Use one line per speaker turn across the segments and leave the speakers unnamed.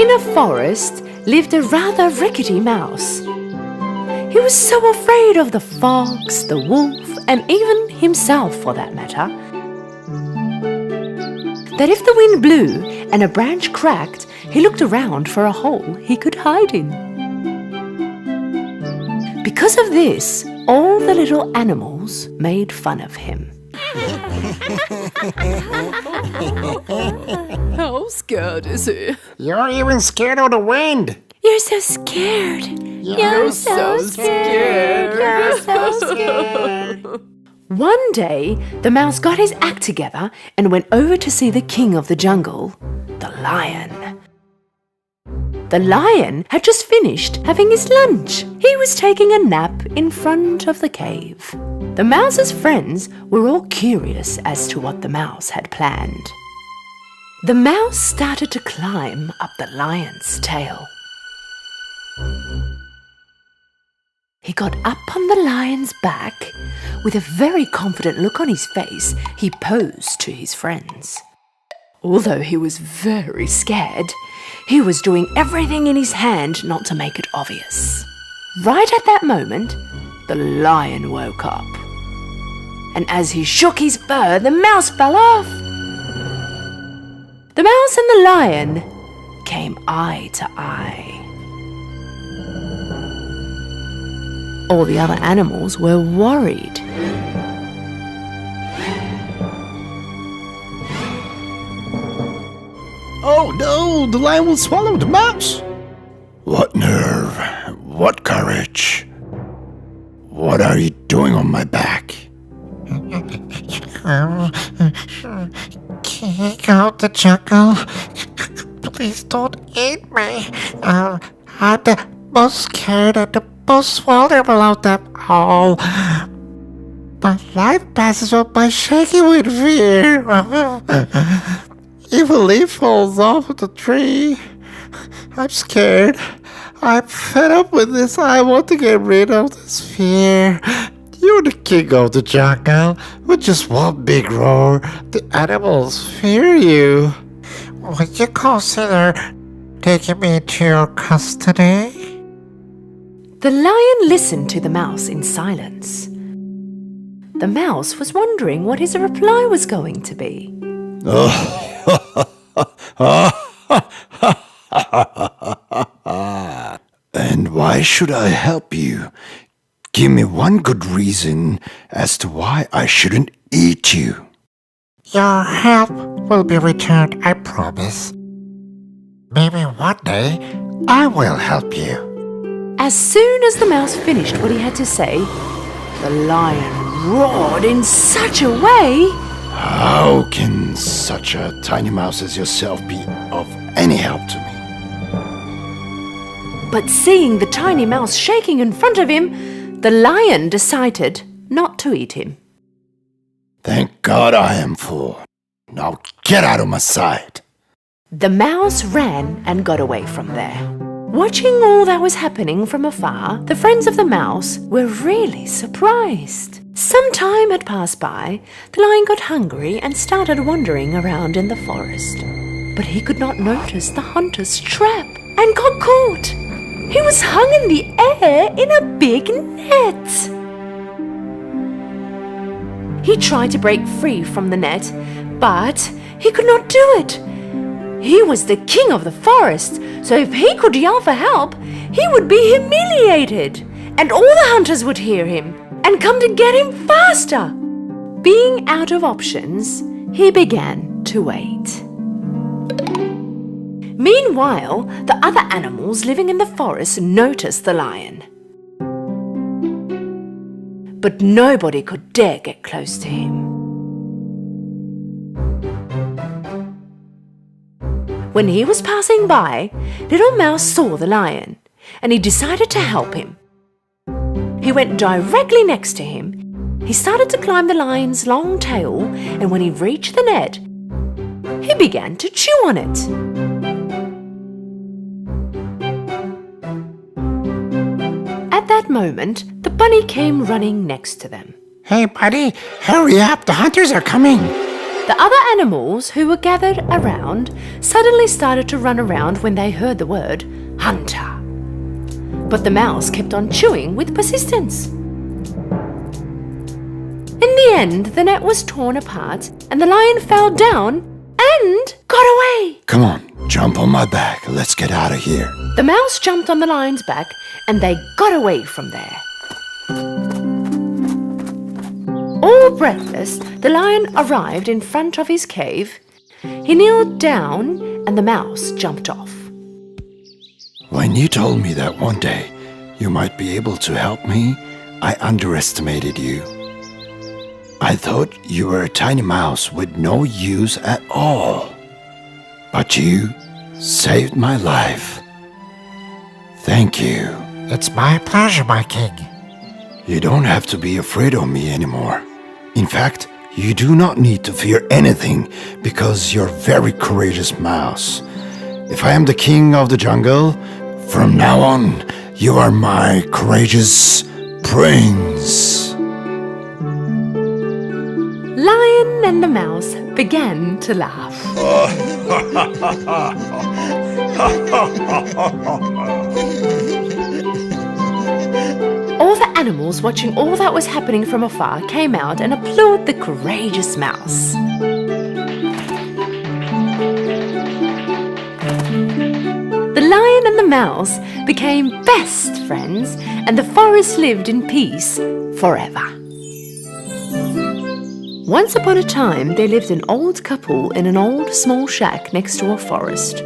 In a forest lived a rather rickety mouse. He was so afraid of the fox, the wolf, and even himself for that matter, that if the wind blew and a branch cracked, he looked around for a hole he could hide in. Because of this, all the little animals made fun of him.
How scared is he?
You're even scared of the wind.
You're so scared.
You're so scared.
You're so scared. One day, the mouse got his act together and went over to see the king of the jungle, the lion. The lion had just finished having his lunch. He was taking a nap in front of the cave. The mouse's friends were all curious as to what the mouse had planned. The mouse started to climb up the lion's tail. He got up on the lion's back. With a very confident look on his face, he posed to his friends. Although he was very scared, he was doing everything in his hand not to make it obvious. Right at that moment, the lion woke up. And as he shook his fur, the mouse fell off. The mouse and the lion came eye to eye. All the other animals were worried.
Oh no, the lion will swallow the mouse! What nerve, what courage. What are you doing on my back?
King of the jungle, please don't eat me. I'm the most scared and the most vulnerable of them all. My life passes on by shaking with fear. If a leaf falls off the tree, I'm scared. I'm fed up with this. I want to get rid of this fear. You're the king of the jungle. With just one big roar, the animals fear you. Would you consider taking me into your custody?
The lion listened to the mouse in silence. The mouse was wondering what his reply was going to be.
And why should I help you? Give me one good reason as to why I shouldn't eat you.
Your help will be returned, I promise. Maybe one day I will help you.
As soon as the mouse finished what he had to say, the lion roared in such a way.
How can such a tiny mouse as yourself be of any help to me?
But seeing the tiny mouse shaking in front of him, the lion decided not to eat him.
Thank God I am full. Now get out of my sight.
The mouse ran and got away from there. Watching all that was happening from afar, the friends of the mouse were really surprised. Some time had passed by, the lion got hungry and started wandering around in the forest. But he could not notice the hunter's trap and got caught. He was hung in the air in a big net. He tried to break free from the net, but he could not do it. He was the king of the forest, so if he could yell for help, he would be humiliated, and all the hunters would hear him and come to get him faster. Being out of options, he began to wait. Meanwhile, the other animals living in the forest noticed the lion. But nobody could dare get close to him. When he was passing by, Little Mouse saw the lion, and he decided to help him. He went directly next to him. He started to climb the lion's long tail, and when he reached the net, he began to chew on it. At that moment, the bunny came running next to them.
Hey, buddy, hurry up. The hunters are coming.
The other animals who were gathered around suddenly started to run around when they heard the word hunter. But the mouse kept on chewing with persistence. In the end, the net was torn apart and the lion fell down and got away.
Come on, jump on my back. Let's get out of here.
The mouse jumped on the lion's back and they got away from there. All breathless, the lion arrived in front of his cave. He kneeled down and the mouse jumped off.
When you told me that one day you might be able to help me, I underestimated you. I thought you were a tiny mouse with no use at all. But you saved my life. Thank you.
It's my pleasure, my king.
You don't have to be afraid of me anymore. In fact, you do not need to fear anything because you're a very courageous mouse. If I am the king of the jungle, from now on, you are my courageous prince.
Lion and the mouse began to laugh. All the animals watching all that was happening from afar came out and applauded the courageous mouse. The lion and the mouse became best friends and the forest lived in peace forever. Once upon a time, there lived an old couple in an old small shack next to a forest.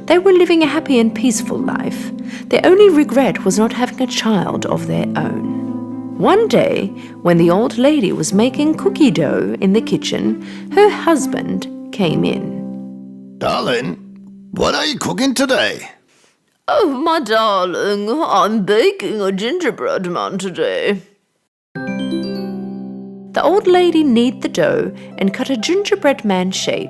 They were living a happy and peaceful life. Their only regret was not having a child of their own. One day, when the old lady was making cookie dough in the kitchen, her husband came in.
Darling, what are you cooking today?
Oh, my darling, I'm baking a gingerbread man today.
The old lady kneaded the dough and cut a gingerbread man shape.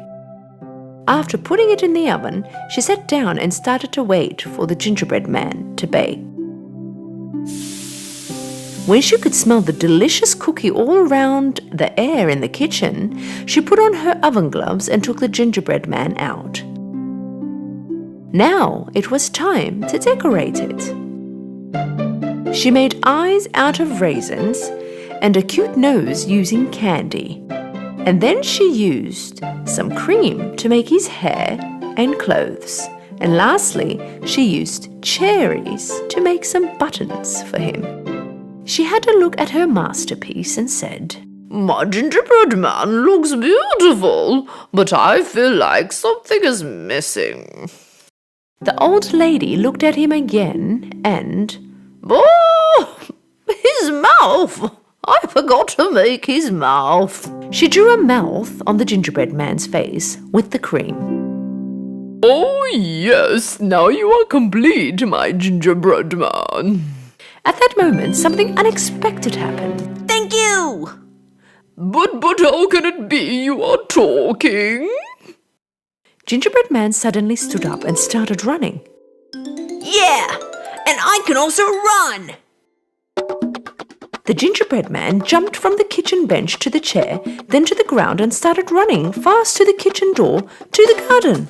After putting it in the oven, she sat down and started to wait for the gingerbread man to bake. When she could smell the delicious cookie all around the air in the kitchen, she put on her oven gloves and took the gingerbread man out. Now it was time to decorate it. She made eyes out of raisins and a cute nose using candy. And then she used some cream to make his hair and clothes. And lastly, she used cherries to make some buttons for him. She had a look at her masterpiece and said,
My gingerbread man looks beautiful, but I feel like something is missing.
The old lady looked at him again and,
Oh, his mouth! I forgot to make his mouth.
She drew a mouth on the gingerbread man's face with the cream.
Oh, yes, now you are complete, my gingerbread man.
At that moment, something unexpected happened.
Thank you! But how can it be you are talking?
Gingerbread man suddenly stood up and started running.
Yeah, and I can also run!
The gingerbread man jumped from the kitchen bench to the chair, then to the ground and started running fast to the kitchen door to the garden.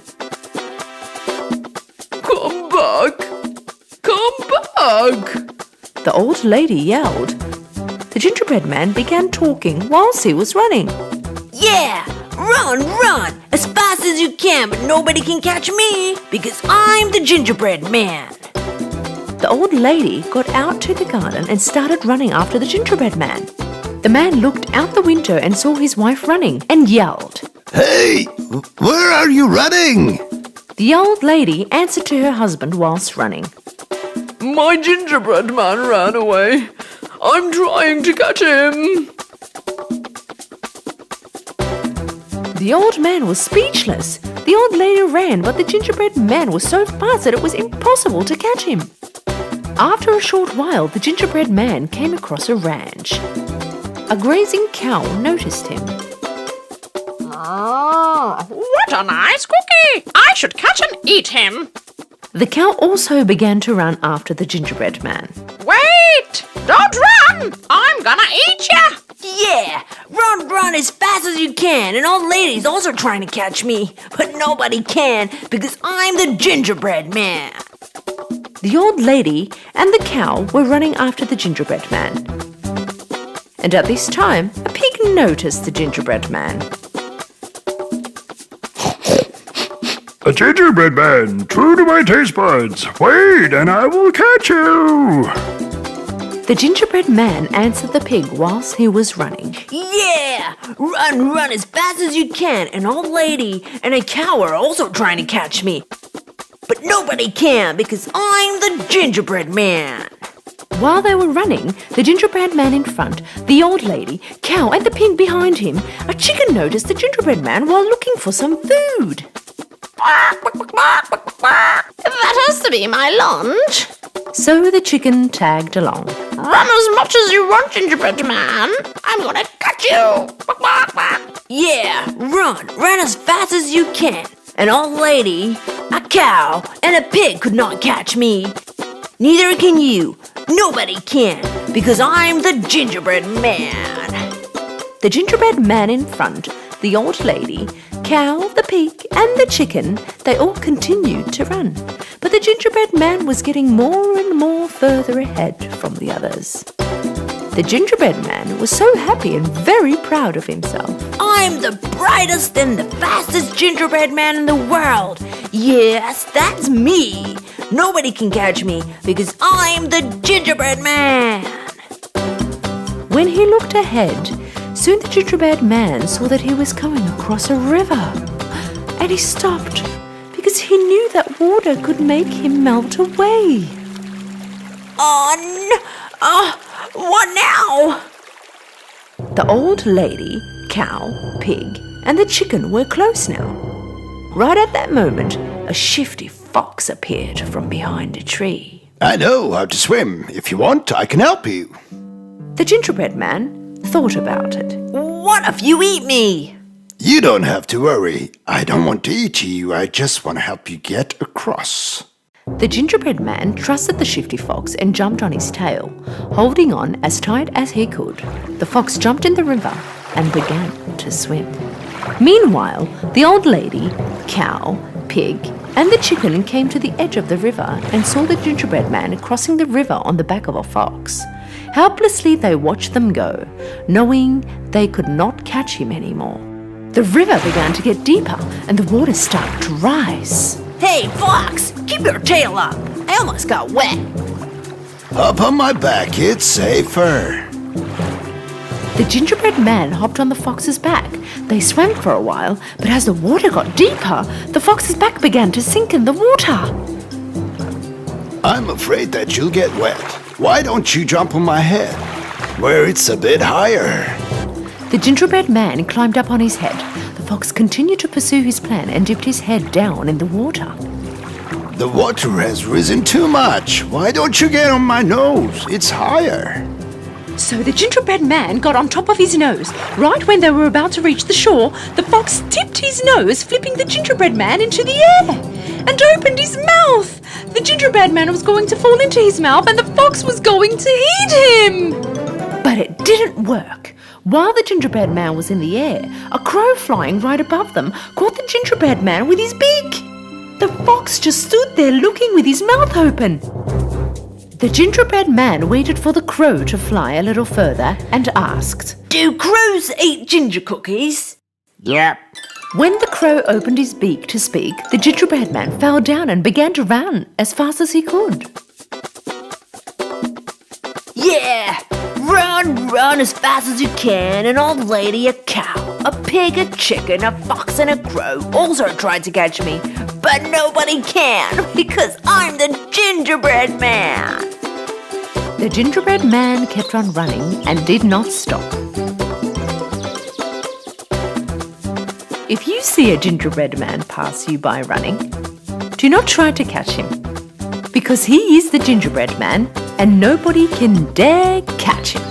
Come back! Come back!
The old lady yelled. The gingerbread man began talking whilst he was running.
Yeah! Run! As fast as you can, but nobody can catch me because I'm the gingerbread man.
The old lady got out to the garden and started running after the gingerbread man. The man looked out the window and saw his wife running and yelled.
Hey, where are you running?
The old lady answered to her husband whilst running.
My gingerbread man ran away. I'm trying to catch him.
The old man was speechless. The old lady ran, but the gingerbread man was so fast that it was impossible to catch him. After a short while, the gingerbread man came across a ranch. A grazing cow noticed him.
Oh, what a nice cookie! I should catch and eat him.
The cow also began to run after the gingerbread man.
Wait! Don't run! I'm gonna eat ya!
Yeah! Run! run as fast as you can, and old ladies also trying to catch me. But nobody can, because I'm the gingerbread man.
The old lady and the cow were running after the gingerbread man. And at this time, a pig noticed the gingerbread man.
A gingerbread man, true to my taste buds. Wait, and I will catch you.
The gingerbread man answered the pig whilst he was running.
Yeah! Run as fast as you can, an old lady and a cow are also trying to catch me. But nobody can, because I'm the gingerbread man.
While they were running, the gingerbread man in front, the old lady, cow and the pig behind him, a chicken noticed the gingerbread man while looking for some food.
That has to be my lunch.
So the chicken tagged along.
Run as much as you want, gingerbread man. I'm gonna catch you.
Yeah, run as fast as you can. An old lady, a cow, and a pig could not catch me. Neither can you. Nobody can, because I'm the gingerbread man.
The gingerbread man in front, the old lady, cow, the pig, and the chicken, they all continued to run. But the gingerbread man was getting more and more further ahead from the others. The gingerbread man was so happy and very proud of himself.
I'm the brightest and the fastest gingerbread man in the world. Yes, that's me. Nobody can catch me because I'm the gingerbread man.
When he looked ahead, soon the gingerbread man saw that he was coming across a river. And he stopped because he knew that water could make him melt away.
What now?
The old lady, cow, pig, and the chicken were close now. Right at that moment, a shifty fox appeared from behind a tree.
I know how to swim. If you want, I can help you.
The gingerbread man thought about it.
What if you eat me?
You don't have to worry. I don't want to eat you. I just want to help you get across.
The gingerbread man trusted the shifty fox and jumped on his tail, holding on as tight as he could. The fox jumped in the river and began to swim. Meanwhile, the old lady, cow, pig, and the chicken came to the edge of the river and saw the gingerbread man crossing the river on the back of a fox. Helplessly they watched them go, knowing they could not catch him anymore. The river began to get deeper and the water started to rise.
Hey, fox, keep your tail up. I almost got wet.
Up on my back, it's safer.
The gingerbread man hopped on the fox's back. They swam for a while, but as the water got deeper, the fox's back began to sink in the water.
I'm afraid that you'll get wet. Why don't you jump on my head, where it's a bit higher?
The gingerbread man climbed up on his head. The fox continued to pursue his plan and dipped his head down in the water.
The water has risen too much. Why don't you get on my nose? It's higher.
So the gingerbread man got on top of his nose. Right when they were about to reach the shore, the fox tipped his nose, flipping the gingerbread man into the air, and opened his mouth. The gingerbread man was going to fall into his mouth and the fox was going to eat him. But it didn't work. While the gingerbread man was in the air, a crow flying right above them caught the gingerbread man with his beak. The fox just stood there looking with his mouth open. The gingerbread man waited for the crow to fly a little further and asked,
Do crows eat ginger cookies?
Yep.
When the crow opened his beak to speak, the gingerbread man fell down and began to run as fast as he could.
Yeah! Run as fast as you can. An old lady, a cow, a pig, a chicken, a fox, and a crow also tried to catch me. But nobody can because I'm the gingerbread man.
The gingerbread man kept on running and did not stop. If you see a gingerbread man pass you by running, do not try to catch him, because he is the gingerbread man and nobody can dare catch him.